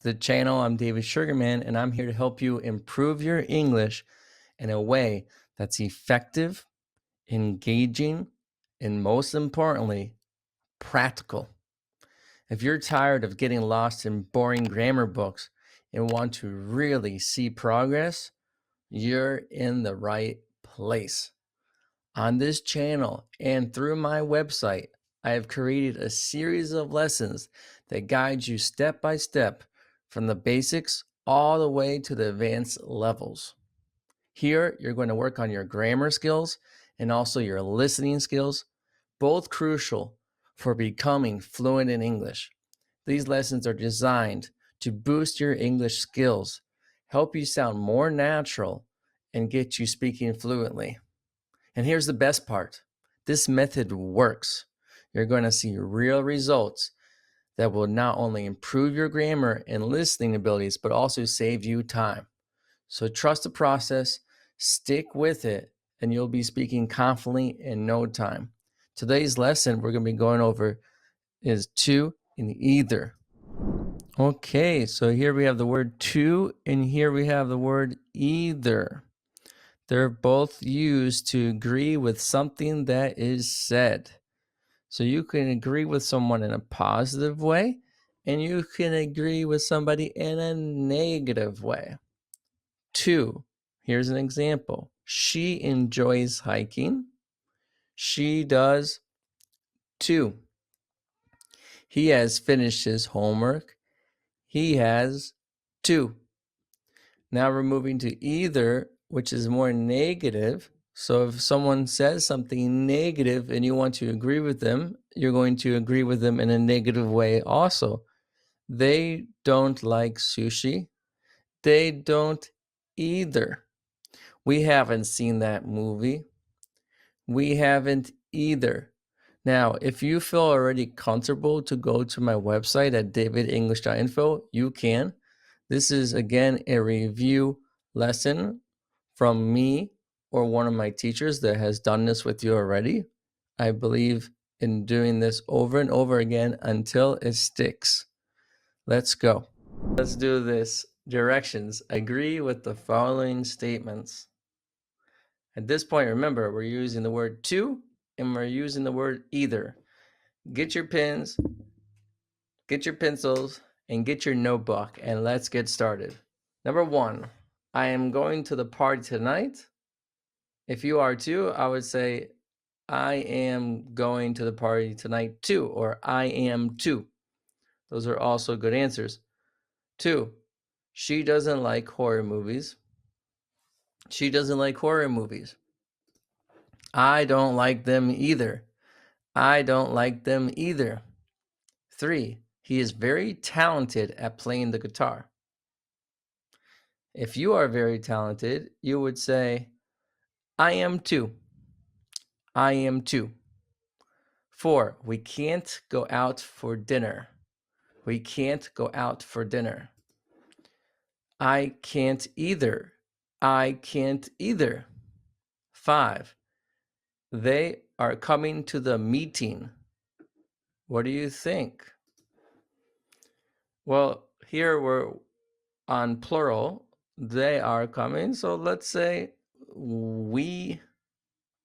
the channel. I'm David Sugarman, and I'm here to help you improve your English in a way that's effective, engaging, and most importantly, practical. If you're tired of getting lost in boring grammar books and want to really see progress, you're in the right place. On this channel and through my website, I have created a series of lessons that guide you step by step from the basics all the way to the advanced levels. Here, you're going to work on your grammar skills and also your listening skills, both crucial for becoming fluent in English. These lessons are designed to boost your English skills, help you sound more natural, and get you speaking fluently. And here's the best part. This method works. You're going to see real results that will not only improve your grammar and listening abilities, but also save you time. So trust the process, stick with it, and you'll be speaking confidently in no time. Today's lesson we're going to be going over is to and either. Okay, so here we have the word to, and here we have the word either. They're both used to agree with something that is said. So you can agree with someone in a positive way, and you can agree with somebody in a negative way. To, here's an example. She enjoys hiking. She does too. He has finished his homework. He has too. Now we're moving to either, which is more negative. So if someone says something negative and you want to agree with them, you're going to agree with them in a negative way also. They don't like sushi. They don't either. We haven't seen that movie. We haven't either. Now, if you feel already comfortable to go to my website at davidenglish.info, you can. This is, again, a review lesson from me or one of my teachers that has done this with you already. I believe in doing this over and over again until it sticks. Let's go. Let's do this. Directions. Agree with the following statements. At this point, remember, we're using the word to and we're using the word either. Get your pens, get your pencils, and get your notebook, and let's get started. Number one, I am going to the party tonight. If you are too, I would say, I am going to the party tonight too, or I am too. Those are also good answers. Two, she doesn't like horror movies. She doesn't like horror movies. I don't like them either. I don't like them either. Three, he is very talented at playing the guitar. If you are very talented, you would say, I am too. I am too. Four, we can't go out for dinner. We can't go out for dinner. I can't either. I can't either. Five, they are coming to the meeting. What do you think? Well, here we're on plural. They are coming. So let's say we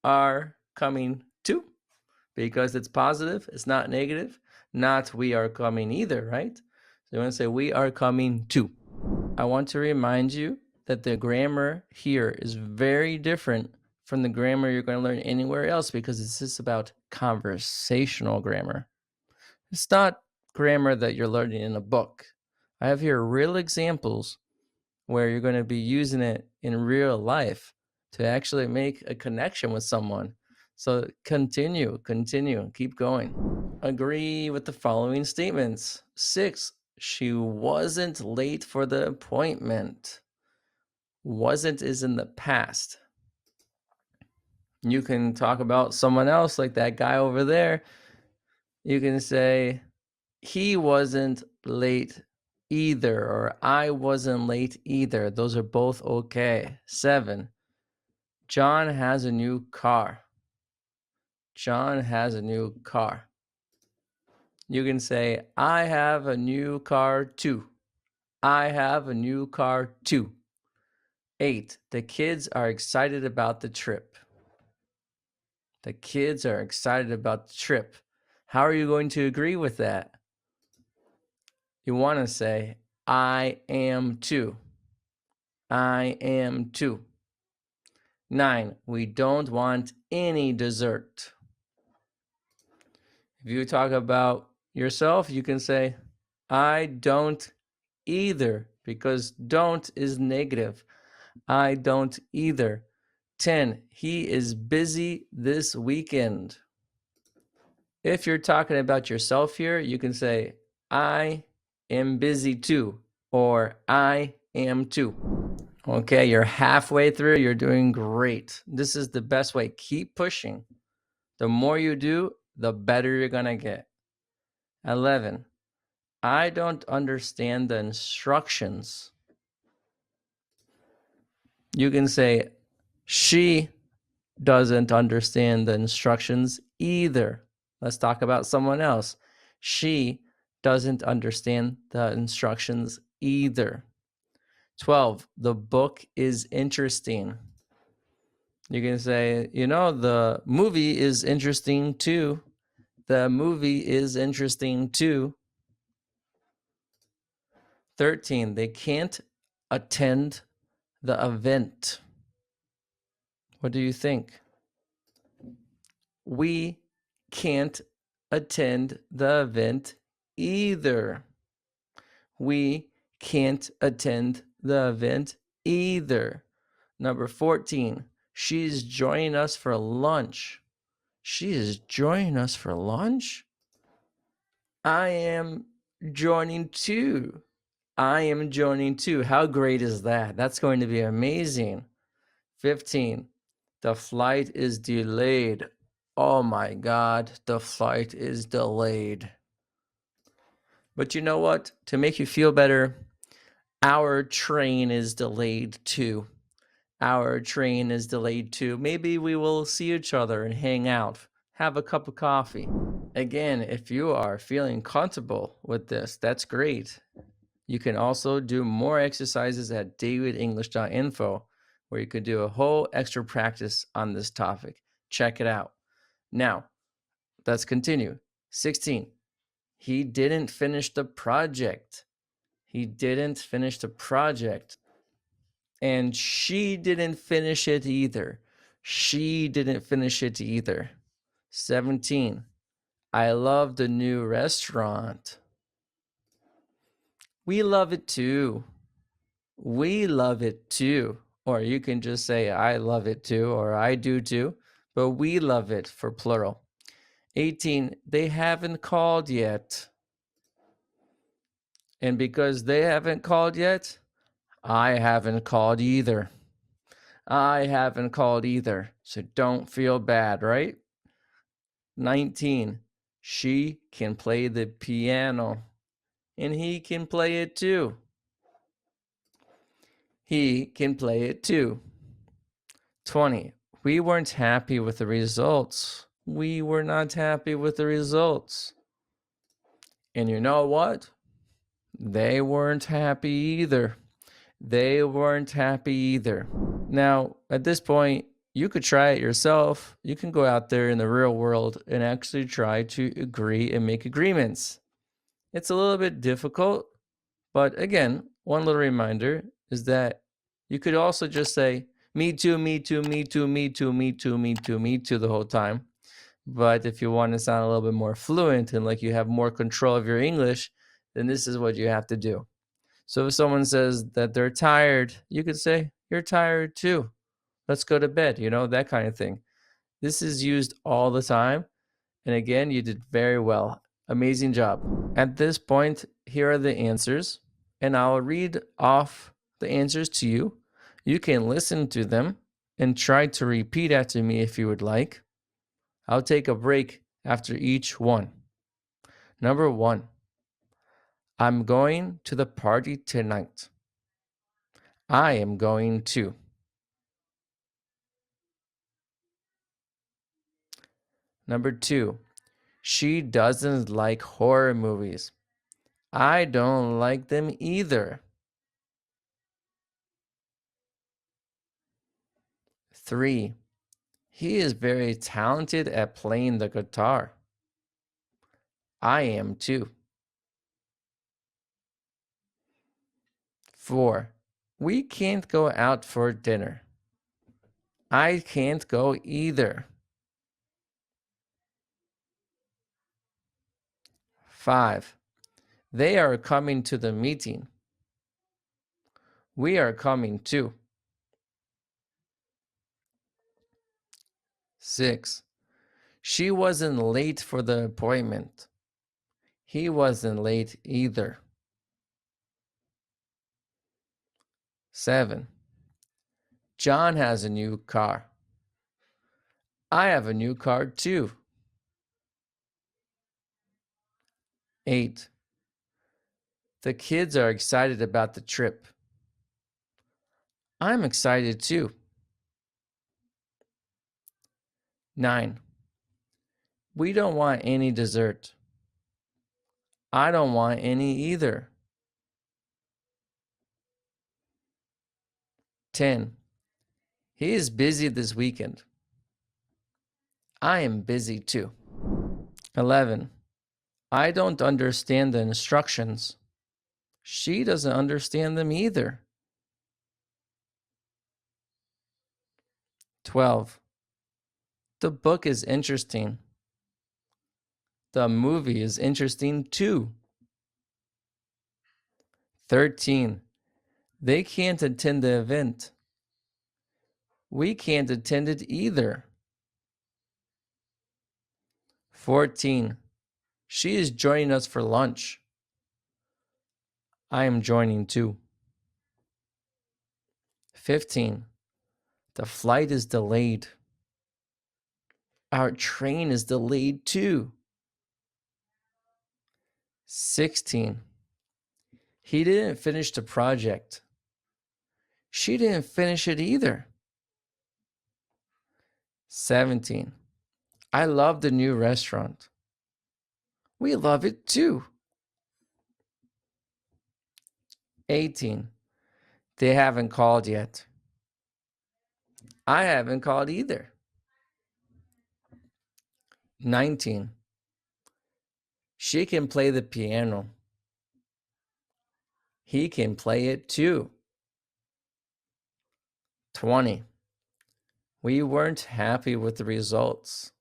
are coming to, because it's positive, it's not negative, not we are coming either, right? So you want to say we are coming to. I want to remind you that the grammar here is very different from the grammar you're going to learn anywhere else, because this is about conversational grammar. It's not grammar that you're learning in a book. I have here real examples where you're going to be using it in real life to actually make a connection with someone. So continue, keep going. Agree with the following statements. 6, she wasn't late for the appointment. Wasn't is in the past. You can talk about someone else, like that guy over there. You can say, he wasn't late either, or I wasn't late either. Those are both okay. 7, John has a new car. John has a new car. You can say, I have a new car too. I have a new car too. 8. The kids are excited about the trip. The kids are excited about the trip. How are you going to agree with that? You want to say, I am too. I am too. 9. We don't want any dessert. If you talk about yourself, you can say, I don't either, because don't is negative. I don't either. 10. He is busy this weekend. If you're talking about yourself here, you can say, I am busy too, or I am too. Okay, you're halfway through. You're doing great. This is the best way. Keep pushing. The more you do, the better you're going to get. 11. I don't understand the instructions. You can say, she doesn't understand the instructions either. Let's talk about someone else. She doesn't understand the instructions either. 12. The book is interesting. You can say, the movie is interesting too. The movie is interesting too. 13. They can't attend the event. What do you think? We can't attend the event either. We can't attend the event either. Number 14. She's joining us for lunch. She is joining us for lunch? I am joining too. I am joining too. How great is that? That's going to be amazing. 15. The flight is delayed. Oh my God, the flight is delayed. But you know what? To make you feel better, our train is delayed too. Our train is delayed too. Maybe we will see each other and hang out, have a cup of coffee. Again, if you are feeling comfortable with this, that's great. You can also do more exercises at davidenglish.info, where you could do a whole extra practice on this topic. Check it out. Now, let's continue. 16. He didn't finish the project. He didn't finish the project. And she didn't finish it either. She didn't finish it either. 17. I love the new restaurant. We love it too. We love it too. Or you can just say, I love it too, or I do too. But we love it for plural. 18. They haven't called yet. And because they haven't called yet, I haven't called either. I haven't called either. So don't feel bad, right? 19. She can play the piano. And he can play it too. He can play it too. 20. We weren't happy with the results. We were not happy with the results. And you know what? They weren't happy either. They weren't happy either. Now, at this point, you could try it yourself. You can go out there in the real world and actually try to agree and make agreements. It's a little bit difficult, but again, one little reminder is that you could also just say, me too, me too, me too, me too, me too, me too, me too the whole time. But if you want to sound a little bit more fluent and like you have more control of your English, then this is what you have to do. So if someone says that they're tired, you could say, you're tired too. Let's go to bed, that kind of thing. This is used all the time. And again, you did very well. Amazing job. At this point, here are the answers, and I'll read off the answers to you. You can listen to them and try to repeat after me if you would like. I'll take a break after each one. Number 1, I'm going to the party tonight. I am going to. Number 2, she doesn't like horror movies. I don't like them either. 3. He is very talented at playing the guitar. I am too. 4. We can't go out for dinner. I can't go either. 5. They are coming to the meeting. We are coming too. 6. She wasn't late for the appointment. He wasn't late either. 7. John has a new car. I have a new car too. 8. The kids are excited about the trip. I'm excited too. 9. We don't want any dessert. I don't want any either. 10. He is busy this weekend. I am busy too. 11. I don't understand the instructions. She doesn't understand them either. 12. The book is interesting. The movie is interesting too. 13. They can't attend the event. We can't attend it either. 14. She is joining us for lunch. I am joining too. 15. The flight is delayed. Our train is delayed too. 16. He didn't finish the project. She didn't finish it either. 17. I love the new restaurant. We love it too. 18. They haven't called yet. I haven't called either. 19. She can play the piano. He can play it too. 20. We weren't happy with the results.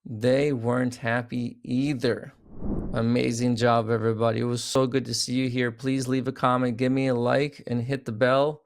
They weren't happy either. Amazing job, everybody. It was so good to see you here. Please leave a comment, give me a like, and hit the bell.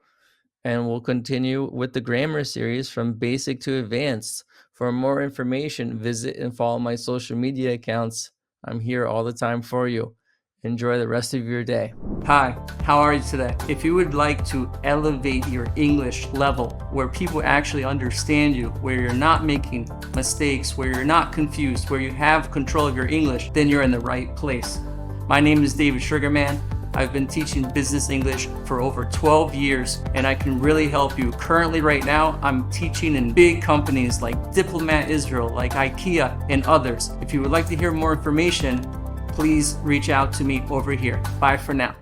And we'll continue with the grammar series from basic to advanced. For more information, visit and follow my social media accounts. I'm here all the time for you. Enjoy the rest of your day. Hi, how are you today? If you would like to elevate your English level, where people actually understand you, where you're not making mistakes, where you're not confused, where you have control of your English, then you're in the right place. My name is David Sugarman. I've been teaching business English for over 12 years, and I can really help you. Currently, right now, I'm teaching in big companies like Diplomat Israel, like IKEA, and others. If you would like to hear more information, please reach out to me over here. Bye for now.